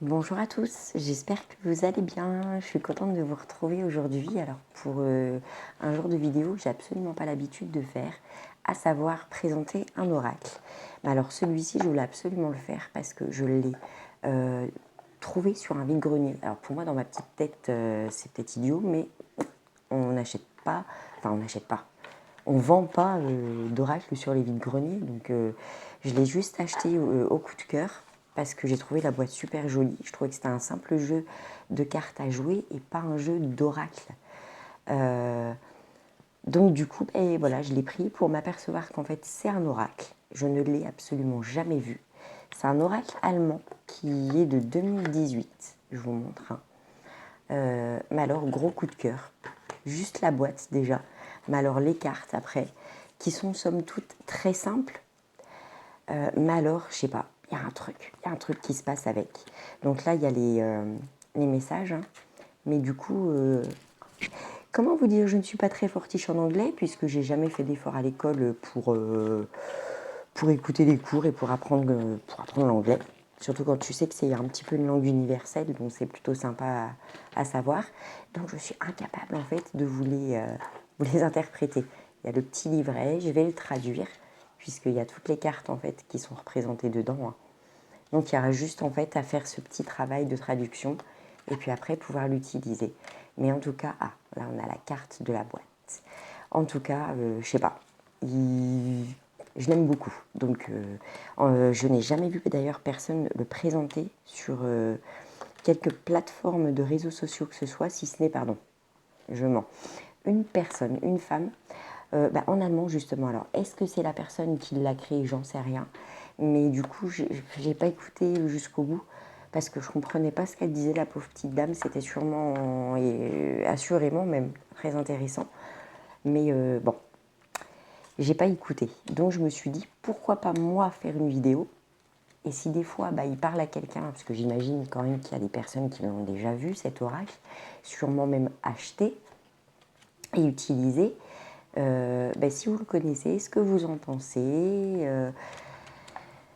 Bonjour à tous, j'espère que vous allez bien. Je suis contente de vous retrouver aujourd'hui. Alors pour un jour de vidéo que j'ai absolument pas l'habitude de faire, à savoir présenter un oracle. Mais alors celui-ci, je voulais absolument le faire parce que je l'ai trouvé sur un vide-grenier. Alors pour moi, dans ma petite tête, c'est peut-être idiot, mais on n'achète pas, on vend pas d'oracle sur les vides-greniers. Donc je l'ai juste acheté au coup de cœur parce que j'ai trouvé la boîte super jolie. Je trouvais que c'était un simple jeu de cartes à jouer et pas un jeu d'oracle. Donc du coup, voilà, je l'ai pris pour m'apercevoir qu'en fait c'est un oracle. Je ne l'ai absolument jamais vu. C'est un oracle allemand qui est de 2018. Je vous montre un. Mais alors, gros coup de cœur. Juste la boîte déjà. Mais alors les cartes après, qui sont somme toute très simples. Mais alors, je sais pas, il y a un truc qui se passe avec. Donc là, il y a les messages. Hein. Mais du coup, comment vous dire, je ne suis pas très fortiche en anglais puisque j'ai jamais fait d'effort à l'école pour écouter les cours et pour apprendre l'anglais. Surtout quand tu sais que c'est un petit peu une langue universelle, donc c'est plutôt sympa à savoir. Donc je suis incapable en fait de vous les interpréter. Il y a le petit livret, je vais le traduire, puisqu'il y a toutes les cartes en fait qui sont représentées dedans. Hein. Donc il y aura juste en fait à faire ce petit travail de traduction et puis après pouvoir l'utiliser. Mais en tout cas, là on a la carte de la boîte. En tout cas, je sais pas, je l'aime beaucoup. Donc je n'ai jamais vu d'ailleurs personne le présenter sur quelques plateformes de réseaux sociaux que ce soit, si ce n'est, pardon, je mens, une personne, une femme, en allemand justement. Alors, est-ce que c'est la personne qui l'a créé? J'en sais rien. Mais du coup, j'ai pas écouté jusqu'au bout parce que je comprenais pas ce qu'elle disait, la pauvre petite dame. C'était sûrement et assurément même très intéressant. Mais bon, j'ai pas écouté. Donc je me suis dit, pourquoi pas moi faire une vidéo? Et si des fois, il parle à quelqu'un, parce que j'imagine quand même qu'il y a des personnes qui l'ont déjà vu, cet oracle, sûrement même acheté et utilisé, si vous le connaissez, ce que vous en pensez,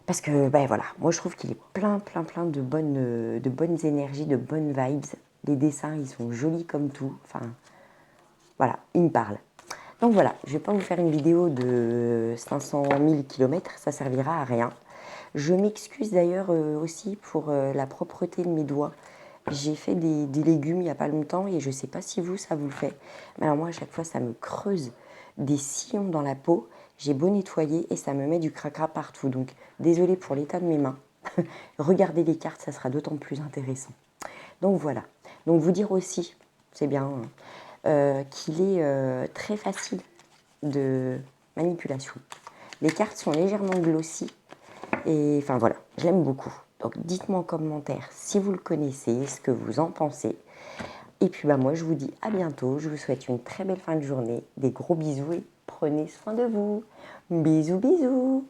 parce que voilà, moi je trouve qu'il est plein de bonnes énergies, de bonnes vibes. Les dessins, ils sont jolis comme tout. Enfin, voilà, il me parle. Donc voilà, je ne vais pas vous faire une vidéo de 500 000 km, ça servira à rien. Je m'excuse d'ailleurs aussi pour la propreté de mes doigts. J'ai fait des légumes il n'y a pas longtemps et je ne sais pas si vous, ça vous le fait. Mais alors moi, à chaque fois, ça me creuse des sillons dans la peau. J'ai beau nettoyer et ça me met du cracra partout. Donc, désolée pour l'état de mes mains. Regardez les cartes, ça sera d'autant plus intéressant. Donc voilà. Donc vous dire aussi, c'est bien, qu'il est très facile de manipulation. Les cartes sont légèrement glossy et enfin voilà, je l'aime beaucoup. Donc dites-moi en commentaire si vous le connaissez, ce que vous en pensez. Et puis moi je vous dis à bientôt, je vous souhaite une très belle fin de journée, des gros bisous et prenez soin de vous. Bisous bisous.